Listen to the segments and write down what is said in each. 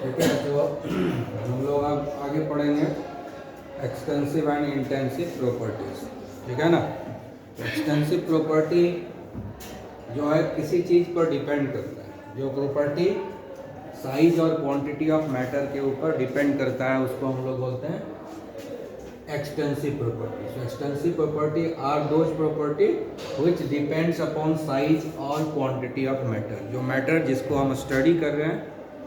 ठीक है, तो हम लोग अब आगे पढ़ेंगे एक्सटेंसिव एंड इंटेंसिव प्रॉपर्टीज। ठीक है ना। एक्सटेंसिव प्रॉपर्टी जो है किसी चीज़ पर डिपेंड करता है। जो प्रॉपर्टी साइज और क्वांटिटी ऑफ मैटर के ऊपर डिपेंड करता है उसको हम लोग बोलते हैं extensive property. So extensive property are those property which depends upon size और quantity of matter। जो मैटर जिसको हम स्टडी कर रहे हैं,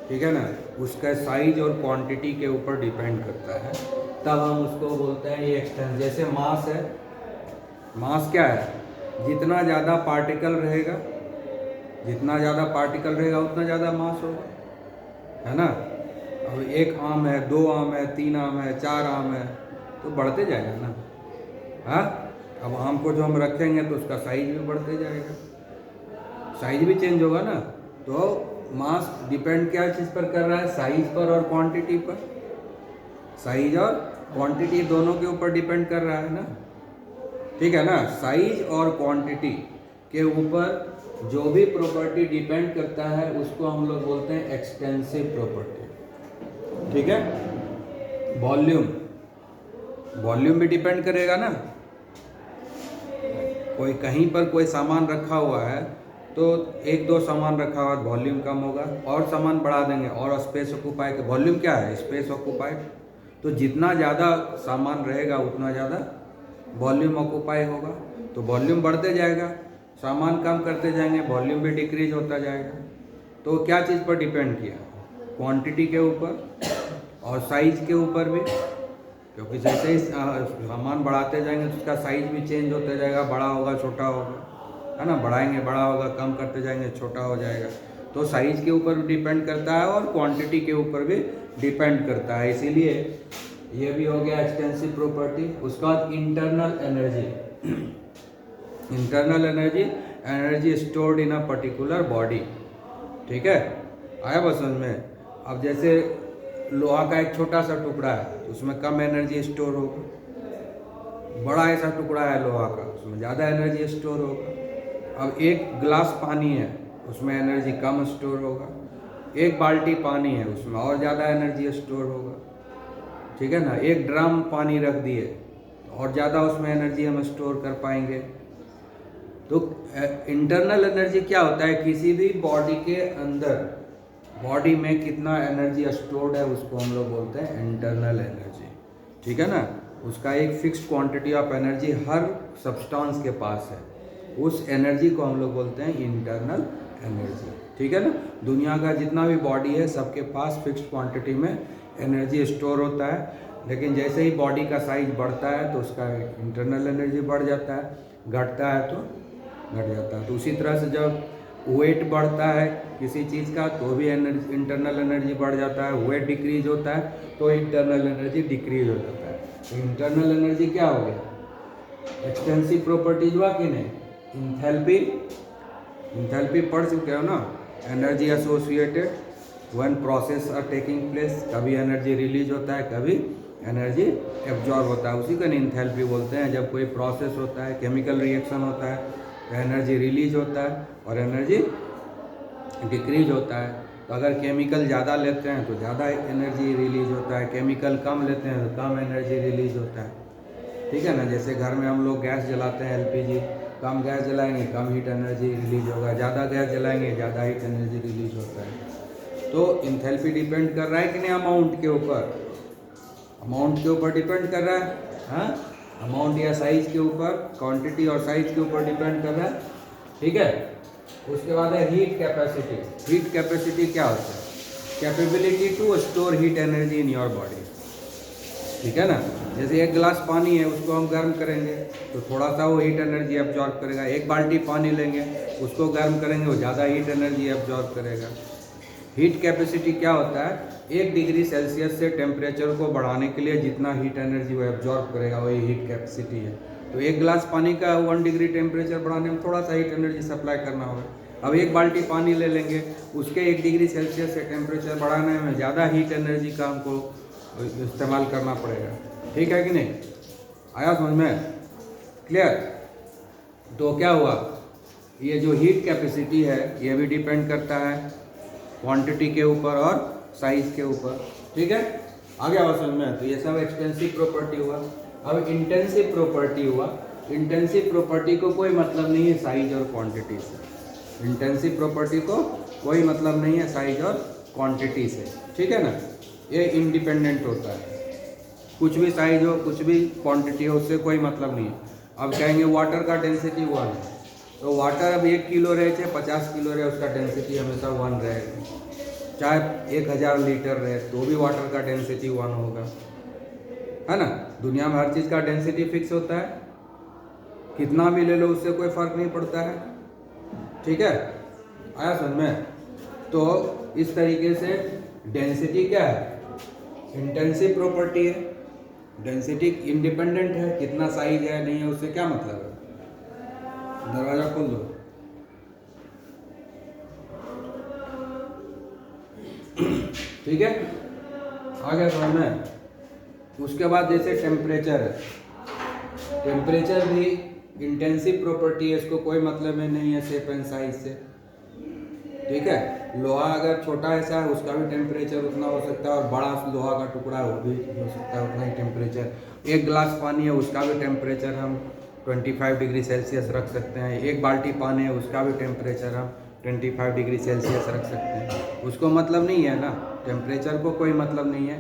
ठीक है ना, उसका साइज और क्वांटिटी के ऊपर डिपेंड करता है, तब हम उसको बोलते हैं ये एक्सटेंस। जैसे मास है, मास क्या है? जितना ज़्यादा पार्टिकल रहेगा, जितना ज़्यादा पार्टिकल रहेगा उतना ज़्यादा मास होगा, है ना। अब एक आम है, दो आम है, तीन आम है, चार आम है, तो बढ़ते जाएगा ना। हाँ, अब आम को जो हम रखेंगे तो उसका साइज भी बढ़ते जाएगा, साइज भी चेंज होगा ना। तो मास डिपेंड क्या चीज़ पर कर रहा है? साइज पर और क्वांटिटी पर। साइज और क्वांटिटी दोनों के ऊपर डिपेंड कर रहा है ना, ठीक है ना। साइज और क्वांटिटी के ऊपर जो भी प्रॉपर्टी डिपेंड करता है उसको हम लोग बोलते हैं एक्सटेंसिव प्रॉपर्टी। ठीक है। वॉल्यूम, वॉल्यूम भी डिपेंड करेगा ना। कोई कहीं पर कोई सामान रखा हुआ है तो एक दो सामान रखा हुआ वॉल्यूम कम होगा, और सामान बढ़ा देंगे और स्पेस ऑक्यूपाई। वॉल्यूम क्या है? Space occupied. तो जितना ज़्यादा सामान रहेगा उतना ज़्यादा वॉल्यूम ऑक्यूपाई होगा। तो वॉल्यूम बढ़ते जाएगा, सामान कम करते जाएंगे, वॉल्यूम भी डिक्रीज होता जाएगा। तो क्या चीज़ पर डिपेंड किया? क्वांटिटी के ऊपर और साइज के ऊपर भी, क्योंकि जैसे ही सामान बढ़ाते जाएंगे तो उसका साइज भी चेंज होता जाएगा, बड़ा होगा छोटा होगा, है ना। बढ़ाएंगे बड़ा होगा, कम करते जाएंगे छोटा हो जाएगा। तो साइज के ऊपर भी डिपेंड करता है और क्वांटिटी के ऊपर भी डिपेंड करता है। इसीलिए ये भी हो गया एक्सटेंसिव प्रॉपर्टी। उसके बाद internal energy. Internal energy, energy stored in a particular body. ठीक है, आया बस समझ में। अब जैसे लोहा का एक छोटा सा टुकड़ा है तो उसमें कम एनर्जी स्टोर होगा, बड़ा ऐसा टुकड़ा है लोहा का उसमें ज़्यादा एनर्जी स्टोर होगा। अब एक गिलास पानी है उसमें एनर्जी कम स्टोर होगा, एक बाल्टी पानी है उसमें और ज़्यादा एनर्जी स्टोर होगा, ठीक है ना। एक ड्रम पानी रख दिए और ज़्यादा उसमें एनर्जी हम स्टोर कर पाएंगे। तो इंटरनल एनर्जी क्या होता है? किसी भी बॉडी के अंदर, बॉडी में कितना एनर्जी स्टोर्ड है उसको हम लोग बोलते हैं इंटरनल एनर्जी। ठीक है ना। उसका एक fixed quantity of energy her substance के पास है, उस एनर्जी को हम लोग बोलते हैं इंटरनल एनर्जी। ठीक है ना। दुनिया का जितना भी बॉडी है सबके पास फिक्स्ड क्वांटिटी में एनर्जी स्टोर होता है, लेकिन जैसे ही बॉडी का साइज बढ़ता है तो उसका इंटरनल एनर्जी बढ़ जाता है, घटता है तो घट जाता है। तो उसी तरह से जब वेट बढ़ता है किसी चीज़ का तो भी एनर्जी, इंटरनल एनर्जी बढ़ जाता है। वेट डिक्रीज होता है तो इंटरनल एनर्जी डिक्रीज हो जाता है। तो इंटरनल एनर्जी क्या हो गया? एक्सटेंसिव प्रॉपर्टीज हुआ कि नहीं? इंथैल्पी, इंथैल्पी पढ़ चुके हो ना। Energy associated when process are taking place. कभी एनर्जी रिलीज होता है, कभी एनर्जी एब्जॉर्ब होता है। उसी को इंथैल्पी बोलते हैं। जब कोई प्रोसेस होता है, केमिकल रिएक्शन होता है, तो एनर्जी रिलीज होता है और एनर्जी डिक्रीज होता है। तो अगर केमिकल ज़्यादा लेते हैं तो ज़्यादा एनर्जी रिलीज होता है, केमिकल कम लेते हैं तो कम एनर्जी रिलीज होता है। ठीक है ना। जैसे घर में हम लोग गैस जलाते हैं एलपीजी, कम गैस जलाएंगे कम हीट एनर्जी रिलीज होगा, ज़्यादा गैस जलाएंगे ज़्यादा हीट एनर्जी रिलीज होता है। तो इंथैल्पी डिपेंड कर रहा है कि नहीं अमाउंट के ऊपर? अमाउंट के ऊपर डिपेंड कर रहा है। हाँ, अमाउंट या साइज के ऊपर, क्वांटिटी और साइज के ऊपर डिपेंड कर रहा है। ठीक है। उसके बाद है हीट कैपेसिटी। हीट कैपेसिटी क्या होता है? Capability to store heat energy in your body. ठीक है ना। जैसे एक गिलास पानी है उसको हम गर्म करेंगे तो थोड़ा सा वो हीट एनर्जी एब्जॉर्ब करेगा। एक बाल्टी पानी लेंगे उसको गर्म करेंगे, वो ज़्यादा हीट एनर्जी एब्जॉर्ब करेगा। हीट कैपेसिटी क्या होता है? 1 डिग्री सेल्सियस से टेम्परेचर को बढ़ाने के लिए जितना हीट एनर्जी वो एब्जॉर्ब करेगा वही हीट कैपेसिटी है। तो एक गिलास पानी का 1 डिग्री टेम्परेचर बढ़ाने में थोड़ा सा हीट एनर्जी सप्लाई करना होगा। अब एक बाल्टी पानी ले लेंगे, उसके 1 डिग्री सेल्सियस से टेम्परेचर बढ़ाने में ज़्यादा हीट एनर्जी का हमको इस्तेमाल करना पड़ेगा। ठीक है कि नहीं? आया समझ में? क्लियर? तो क्या हुआ? ये जो हीट कैपेसिटी है ये भी डिपेंड करता है क्वांटिटी के ऊपर और साइज के ऊपर, ठीक है। आ गया बात समझ में? तो ये सब एक्सटेंसिव प्रॉपर्टी हुआ। अब इंटेंसिव प्रॉपर्टी हुआ। इंटेंसिव प्रॉपर्टी को कोई मतलब नहीं है साइज और क्वांटिटी से। इंटेंसिव प्रॉपर्टी को कोई मतलब नहीं है साइज और क्वांटिटी से, ठीक है ना। ये इंडिपेंडेंट होता है, कुछ भी साइज हो कुछ भी क्वांटिटी हो उससे कोई मतलब नहीं है। अब कहेंगे वाटर का डेंसिटी 1 है, तो वाटर अब 1 किलो रहे चाहे 50 किलो रहे, उसका डेंसिटी हमेशा 1 रहेगा। चाहे 1000 लीटर रहे तो भी वाटर का डेंसिटी 1 होगा, है ना। दुनिया में हर चीज़ का डेंसिटी फिक्स होता है, कितना भी ले लो उससे कोई फर्क नहीं पड़ता है, ठीक है। आया समझ में? तो इस तरीके से डेंसिटी क्या है? इंटेंसिव प्रॉपर्टी है। डेंसिटी इंडिपेंडेंट है, कितना साइज है नहीं है उससे क्या मतलब है। दरवाजा खोल दो। ठीक है, आ गया समझ में? उसके बाद जैसे टेम्परेचर है, टेम्परेचर भी इंटेंसिव प्रॉपर्टी है, इसको कोई मतलब में नहीं है शेप एंड साइज से, ठीक है। लोहा अगर छोटा ऐसा है उसका भी टेम्परेचर उतना हो सकता है, और बड़ा लोहा का टुकड़ा है वो भी हो सकता है उतना ही टेम्परेचर। 1 गिलास पानी है उसका भी टेम्परेचर हम 25 डिग्री सेल्सियस रख सकते हैं। 1 बाल्टी पानी है उसका भी टेम्परेचर हम 25 डिग्री सेल्सियस रख सकते हैं। उसको मतलब नहीं है ना, टेम्परेचर को कोई मतलब नहीं है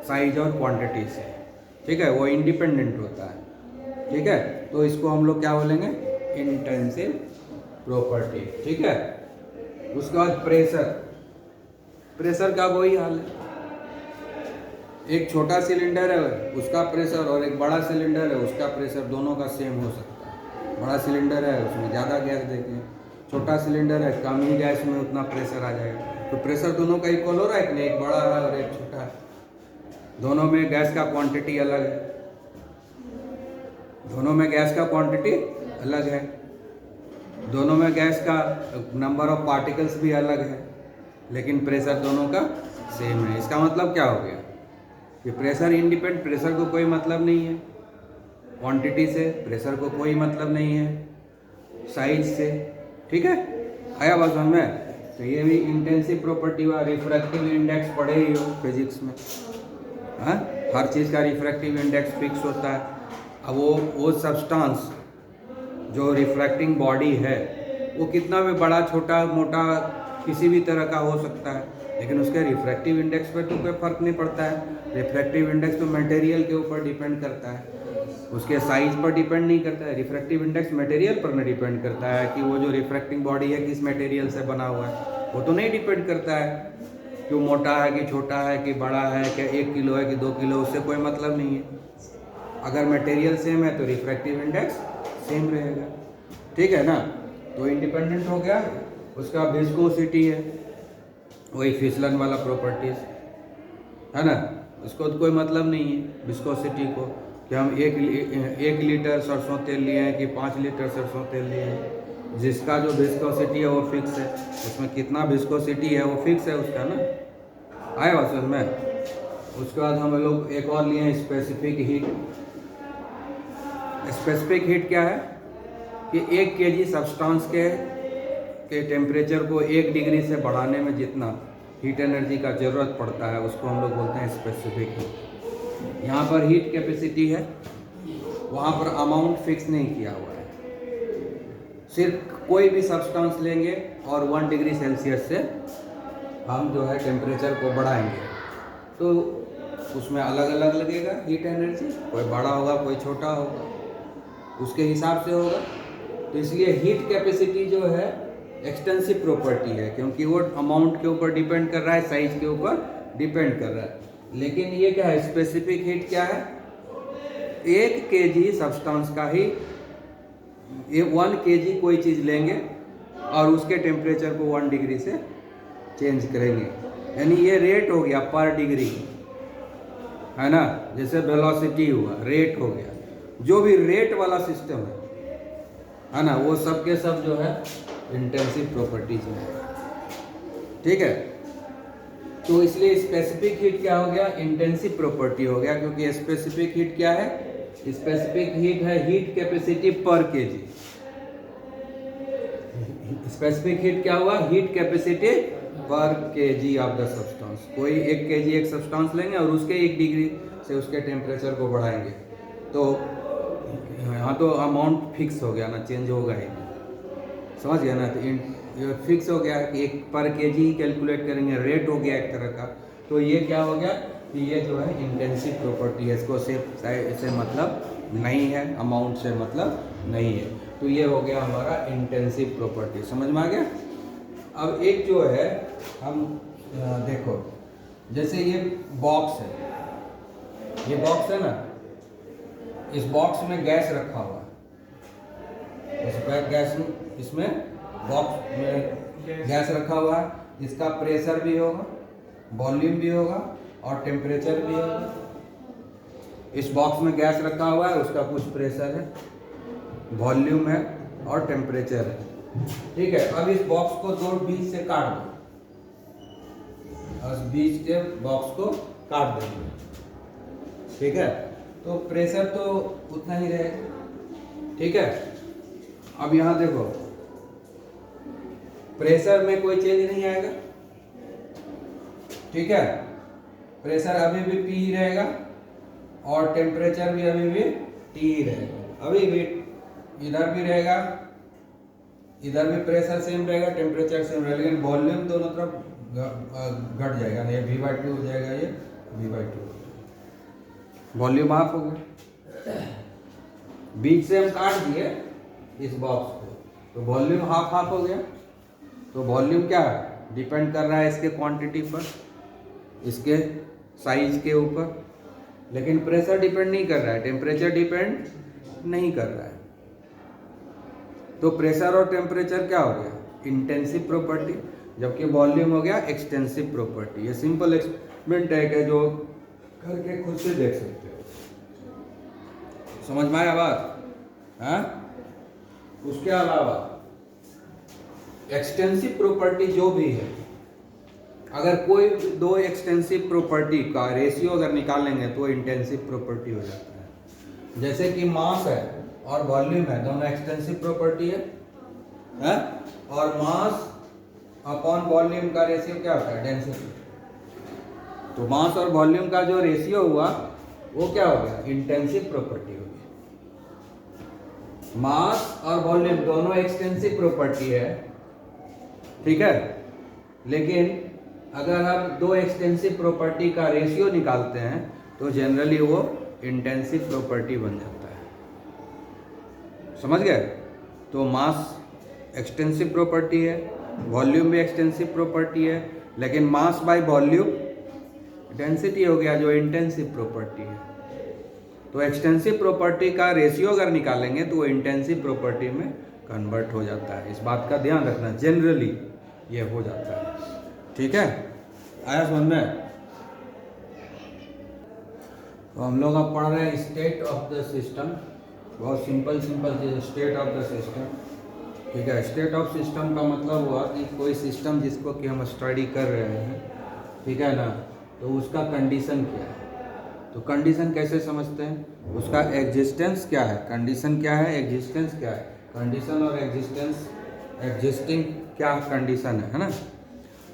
साइज और क्वांटिटी से, ठीक है। वो इंडिपेंडेंट होता है, ठीक है। तो इसको हम लोग क्या बोलेंगे? इंटेंसिव प्रॉपर्टी, ठीक है। उसके बाद प्रेशर, प्रेशर का वही हाल है। एक छोटा सिलेंडर है उसका प्रेशर और एक बड़ा सिलेंडर है उसका प्रेशर दोनों का सेम हो सकता है। बड़ा सिलेंडर है उसमें ज़्यादा गैस देते हैं, छोटा सिलेंडर है कम ही गैस में उतना प्रेशर आ जाएगा। तो प्रेशर दोनों का इक्वल हो रहा है कि नहीं? एक बड़ा है और एक छोटा है, दोनों में गैस का क्वांटिटी अलग है, दोनों में गैस का क्वांटिटी अलग है, दोनों में गैस का नंबर ऑफ पार्टिकल्स भी अलग है, लेकिन प्रेशर दोनों का सेम है। इसका मतलब क्या हो गया कि प्रेशर इंडिपेंडेंट, प्रेशर को कोई मतलब नहीं है क्वांटिटी से, प्रेशर को कोई मतलब नहीं है साइज से, ठीक है। आया बात समझ में? तो ये भी इंटेंसिव प्रॉपर्टी हुआ। रिफ्रैक्टिव इंडेक्स पढ़े ही हो फिजिक्स में, हाँ। हर चीज़ का रिफ्रैक्टिव इंडेक्स फिक्स होता है। अब वो सब्सटेंस जो रिफ्रैक्टिंग बॉडी है वो कितना भी बड़ा छोटा मोटा किसी भी तरह का हो सकता है, लेकिन उसके रिफ्रैक्टिव इंडेक्स पर तो कोई फर्क नहीं पड़ता है। रिफ्रैक्टिव इंडेक्स तो मटेरियल के ऊपर डिपेंड करता है, उसके साइज पर डिपेंड नहीं करता है। रिफ्रैक्टिव इंडेक्स मटेरियल पर नहीं डिपेंड करता है कि वो जो रिफ्रैक्टिंग बॉडी है किस मटेरियल से बना हुआ है, वो तो नहीं डिपेंड करता है कि वो मोटा है कि छोटा है कि बड़ा है कि 1 किलो है कि 2 किलो, उससे कोई मतलब नहीं है। अगर मटेरियल सेम है तो रिफ्रैक्टिव इंडेक्स सेम रहेगा, ठीक है ना। तो इंडिपेंडेंट हो गया। उसका विस्कोसिटी है, वही फिसलन वाला प्रॉपर्टीज है ना, इसको तो कोई मतलब नहीं है विस्कोसिटी को कि हम 1 लीटर सरसों तेल लिए हैं कि 5 लीटर सरसों तेल लिए हैं। जिसका जो विस्कोसिटी है वो फिक्स है, उसमें कितना विस्कोसिटी है वो फिक्स है उसका ना। आए बात समझ में? उसके बाद हम लोग एक और लिए हैं स्पेसिफिक हीट। स्पेसिफिक हीट क्या है कि 1 kg सब्सटेंस के टेम्परेचर को 1 डिग्री से बढ़ाने में जितना हीट एनर्जी का ज़रूरत पड़ता है उसको हम लोग बोलते हैं स्पेसिफिक हीट। यहाँ पर हीट कैपेसिटी है, वहाँ पर अमाउंट फिक्स नहीं किया हुआ है, सिर्फ कोई भी सब्सटेंस लेंगे और 1 डिग्री सेल्सियस से हम जो है टेम्परेचर को बढ़ाएंगे तो उसमें अलग अलग लगेगा हीट एनर्जी, कोई बड़ा होगा कोई छोटा होगा, उसके हिसाब से होगा। तो इसलिए हीट कैपेसिटी जो है एक्सटेंसिव प्रॉपर्टी है, क्योंकि वो अमाउंट के ऊपर डिपेंड कर रहा है, साइज के ऊपर डिपेंड कर रहा है। लेकिन ये क्या है, स्पेसिफिक हीट क्या है? 1 kg सब्सटेंस का ही 1 kg कोई चीज़ लेंगे और उसके टेम्परेचर को 1 डिग्री से चेंज करेंगे, यानी ये रेट हो गया पर डिग्री, है ना। जैसे वेलोसिटी हुआ, रेट हो गया, जो भी रेट वाला सिस्टम है ना, वो सब के सब जो है इंटेंसिव प्रॉपर्टीज में है, ठीक है। तो इसलिए स्पेसिफिक हीट क्या हो गया? इंटेंसिव प्रॉपर्टी हो गया, क्योंकि स्पेसिफिक हीट क्या है? स्पेसिफिक हीट है हीट कैपेसिटी पर केजी। स्पेसिफिक हीट क्या हुआ? हीट कैपेसिटी पर केजी ऑफ द सब्सटेंस। कोई 1 केजी एक सब्सटेंस लेंगे और उसके 1 डिग्री से उसके टेम्परेचर को बढ़ाएंगे, तो यहाँ तो अमाउंट फिक्स हो गया ना, चेंज होगा ही, समझ गया ना। तो ये फिक्स हो गया कि 1 पर केजी कैलकुलेट करेंगे, रेट हो गया एक तरह का। तो ये क्या हो गया कि ये जो है इंटेंसिव प्रॉपर्टी है, इसको से मतलब नहीं है, अमाउंट से मतलब नहीं है। तो ये हो गया हमारा इंटेंसिव प्रॉपर्टी, समझ में आ गया। अब एक जो है हम देखो, जैसे ये बॉक्स है, ये बॉक्स है ना, इस बॉक्स में गैस रखा हुआ है, इसमें बॉक्स में गैस रखा हुआ है, इसका प्रेशर भी होगा, वॉल्यूम भी होगा और टेम्परेचर भी होगा। इस बॉक्स में गैस रखा हुआ है, उसका कुछ प्रेशर है, वॉल्यूम है और टेम्परेचर है, ठीक है। अब इस बॉक्स को दो बीच से काट दो, और बीच के बॉक्स को काट देंगे, ठीक है। तो प्रेशर तो उतना ही रहेगा, ठीक है। अब यहाँ देखो, प्रेशर में कोई चेंज नहीं आएगा, ठीक है। प्रेशर अभी भी P ही रहेगा और टेम्परेचर भी अभी भी T ही रहेगा, अभी भी इधर भी रहेगा, इधर भी प्रेशर सेम रहेगा, टेम्परेचर सेम रहेगा, लेकिन वॉल्यूम दोनों तरफ घट जाएगा ना, ये V/2 हो जाएगा, ये V/2, वॉल्यूम हाफ हो गया। बीच से हम काट दिए इस बॉक्स को, तो वॉल्यूम हाफ हो गया। तो वॉल्यूम क्या है, डिपेंड कर रहा है इसके क्वांटिटी पर, इसके साइज के ऊपर, लेकिन प्रेशर डिपेंड नहीं कर रहा है, टेम्परेचर डिपेंड नहीं कर रहा है। तो प्रेशर और टेम्परेचर क्या हो गया, इंटेंसिव प्रॉपर्टी, जबकि वॉल्यूम हो गया एक्सटेंसिव प्रॉपर्टी। ये सिंपल एक्सपेरिमेंट है जो करके खुद से देख सकते हो, समझ में आया बात, हाँ। उसके अलावा एक्सटेंसिव प्रॉपर्टी जो भी है, अगर कोई दो एक्सटेंसिव प्रॉपर्टी का रेशियो अगर निकालेंगे तो इंटेंसिव प्रॉपर्टी हो जाता है। जैसे कि मास है और वॉल्यूम है, दोनों एक्सटेंसिव प्रॉपर्टी है, और मास अपॉन वॉल्यूम का रेशियो क्या होता है, डेंसिटी। तो मास और वॉल्यूम का जो रेशियो हुआ वो क्या हो गया, इंटेंसिव प्रॉपर्टी हो गई। मास और वॉल्यूम दोनों एक्सटेंसिव प्रॉपर्टी है, ठीक है, लेकिन अगर हम दो एक्सटेंसिव प्रॉपर्टी का रेशियो निकालते हैं तो जनरली वो इंटेंसिव प्रॉपर्टी बन जाता है, समझ गए। तो मास एक्सटेंसिव प्रॉपर्टी है, वॉल्यूम भी एक्सटेंसिव प्रॉपर्टी है, लेकिन मास बाय वॉल्यूम डेंसिटी हो गया जो इंटेंसिव प्रॉपर्टी है। तो एक्सटेंसिव प्रॉपर्टी का रेशियो अगर निकालेंगे तो वो इंटेंसिव प्रॉपर्टी में कन्वर्ट हो जाता है। इस बात का ध्यान रखना, जनरली ये हो जाता है, ठीक है। आया समझ में। तो हम लोग अब पढ़ रहे हैं स्टेट ऑफ द सिस्टम, बहुत सिंपल चीज, स्टेट ऑफ द सिस्टम, ठीक है। स्टेट ऑफ सिस्टम का मतलब हुआ कि कोई सिस्टम जिसको कि हम स्टडी कर रहे हैं, ठीक है ना, तो उसका कंडीशन क्या है। तो कंडीशन कैसे समझते हैं, उसका एग्जिस्टेंस क्या है, कंडीशन क्या है, एग्जिस्टेंस क्या है। कंडीशन और एग्जिस्टेंस, एग्जिस्टिंग क्या कंडीशन है ना,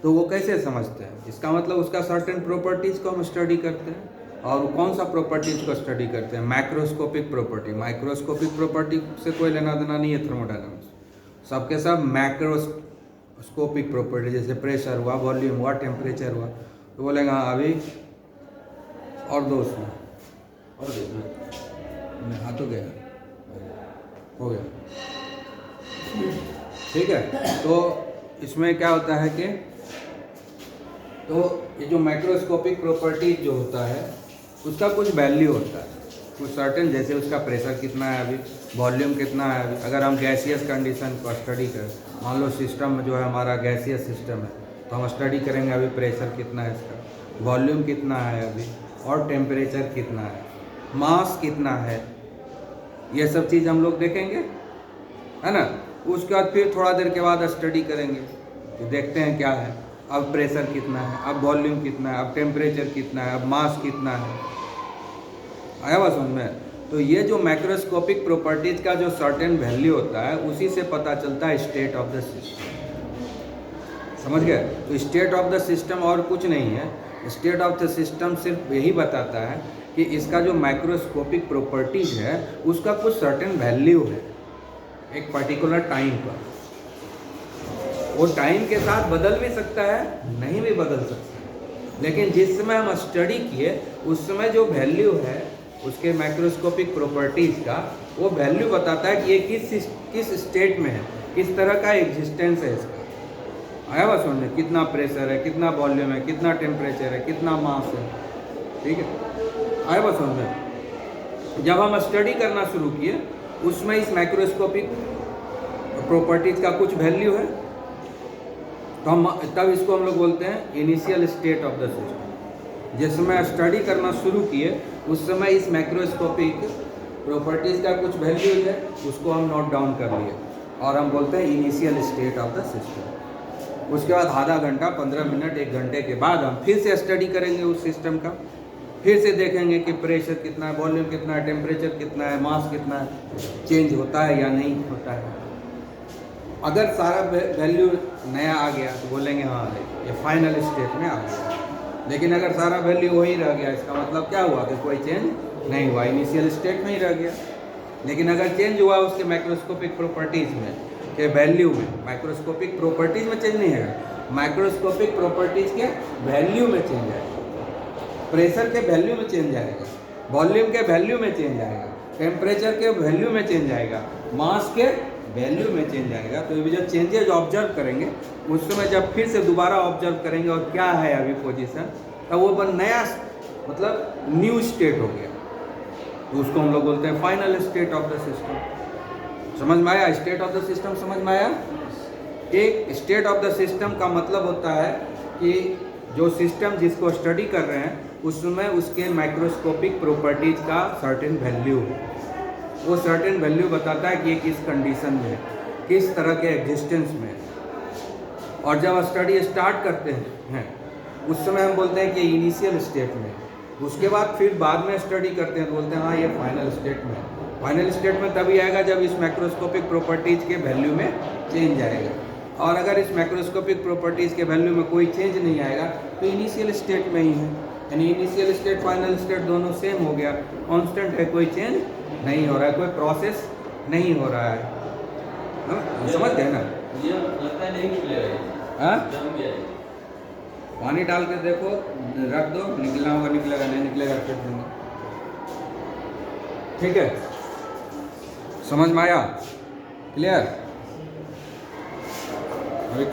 तो वो कैसे समझते हैं। इसका मतलब उसका सर्टेन प्रॉपर्टीज को हम स्टडी करते हैं, और कौन सा प्रॉपर्टीज को स्टडी करते हैं, मैक्रोस्कोपिक प्रॉपर्टी। माइक्रोस्कोपिक प्रॉपर्टी से कोई लेना देना नहीं है थर्मोडायनामिक्स, सबके सब मैक्रोस्कोपिक प्रॉपर्टी, जैसे प्रेशर हुआ, वॉल्यूम हुआ, टेम्परेचर हुआ। तो बोलेगा अभी और दो उसमें और देखना, हाँ तो गया हो गया, ठीक है। तो इसमें क्या होता है कि तो ये जो माइक्रोस्कोपिक प्रॉपर्टी जो होता है उसका कुछ वैल्यू होता है, कुछ सर्टेन, जैसे उसका प्रेशर कितना है अभी, वॉल्यूम कितना है अभी। अगर हम गैसियस कंडीशन को स्टडी करें, मान लो सिस्टम जो है हमारा गैसियस सिस्टम है, तो हम स्टडी करेंगे अभी प्रेशर कितना है इसका, वॉल्यूम कितना है अभी, और टेम्परेचर कितना है, मास कितना है, ये सब चीज़ हम लोग देखेंगे, है ना। उसके बाद फिर थोड़ा देर के बाद स्टडी करेंगे, तो देखते हैं क्या है, अब प्रेशर कितना है, अब वॉल्यूम कितना है, अब टेम्परेचर कितना है, अब मास कितना है। आया बात समझ में। तो ये जो मैक्रोस्कोपिक प्रॉपर्टीज का जो सर्टेन वैल्यू होता है, उसी से पता चलता है स्टेट ऑफ द सिस्टम, समझ गए? तो स्टेट ऑफ द सिस्टम और कुछ नहीं है, स्टेट ऑफ द सिस्टम सिर्फ यही बताता है कि इसका जो माइक्रोस्कोपिक प्रॉपर्टीज है उसका कुछ सर्टेन वैल्यू है एक पर्टिकुलर टाइम पर। वो टाइम के साथ बदल भी सकता है, नहीं भी बदल सकता है, लेकिन जिस समय हम स्टडी किए उस समय जो वैल्यू है उसके माइक्रोस्कोपिक प्रॉपर्टीज का, वो वैल्यू बताता है कि ये किस स्टेट में है, किस तरह का एग्जिस्टेंस है इसका। आया बात समझ में? कितना प्रेशर है, कितना वॉल्यूम है, कितना टेम्परेचर है, कितना मास है, ठीक है? आया बात समझ में? जब हम स्टडी करना शुरू किए उसमें इस माइक्रोस्कोपिक प्रॉपर्टीज का कुछ वैल्यू है, तो हम तब इसको हम लोग बोलते हैं initial state of the system. जिस समय स्टडी करना शुरू किए उस समय इस माइक्रोस्कोपिक प्रॉपर्टीज का कुछ वैल्यू है, उसको हम नोट डाउन कर लिए और हम बोलते हैं initial state of the system. उसके बाद आधा घंटा, 15 मिनट, 1 घंटे के बाद हम फिर से स्टडी करेंगे उस सिस्टम का, फिर से देखेंगे कि प्रेशर कितना है, वॉल्यूम कितना है, टेम्परेचर कितना है, मास कितना है, चेंज होता है या नहीं होता है। अगर सारा वैल्यू नया आ गया तो बोलेंगे हाँ ये फाइनल स्टेट में आ गया। लेकिन अगर सारा वैल्यू वही रह गया, इसका मतलब क्या हुआ कि कोई चेंज नहीं हुआ, इनिशियल स्टेट में ही रह गया। लेकिन अगर चेंज हुआ उसके माइक्रोस्कोपिक प्रॉपर्टीज़ में के वैल्यू में, माइक्रोस्कोपिक प्रॉपर्टीज़ में चेंज नहीं है, माइक्रोस्कोपिक प्रॉपर्टीज़ के वैल्यू में चेंज आएगा, प्रेशर के वैल्यू में चेंज आएगा, वॉल्यूम के वैल्यू में चेंज आएगा, टेम्परेचर के वैल्यू में चेंज आएगा, मास के वैल्यू में चेंज आएगा। तो ये जब चेंजेज ऑब्जर्व करेंगे उस समय जब फिर से दोबारा ऑब्जर्व करेंगे और क्या है अभी पोजीशन, तब वो नया मतलब न्यू स्टेट हो गया, तो उसको हम लोग बोलते हैं final state of the system. समझ में आया? स्टेट ऑफ द सिस्टम समझ में आया? एक स्टेट ऑफ द सिस्टम का मतलब होता है कि जो सिस्टम जिसको स्टडी कर रहे हैं उसमें उसके माइक्रोस्कोपिक प्रॉपर्टीज का सर्टेन वैल्यू है। वो सर्टेन वैल्यू बताता है कि ये किस कंडीशन में है, किस तरह के एग्जिस्टेंस में है। और जब स्टडी स्टार्ट करते हैं उस समय हम बोलते हैं कि इनिशियल स्टेट में, उसके बाद फिर बाद में स्टडी करते हैं तो बोलते हैं हाँ ये फाइनल स्टेट में है। फाइनल स्टेट में तभी आएगा जब इस माइक्रोस्कोपिक प्रॉपर्टीज़ के वैल्यू में चेंज आएगा, और अगर इस माइक्रोस्कोपिक प्रॉपर्टीज़ के वैल्यू में कोई चेंज नहीं आएगा तो इनिशियल स्टेट में ही है। यानी इनिशियल स्टेट फाइनल स्टेट दोनों सेम हो गया, कांस्टेंट है, कोई चेंज नहीं हो रहा है, कोई प्रोसेस नहीं हो रहा है। समझ गए ना? ये लगता नहीं निकलेगा। हाँ, जम गया है। पानी डाल के देखो, रख दो, निकलना होगा निकलेगा, नहीं निकलेगा फिर देंगे। ठीक है, समझ में आया? क्लियर?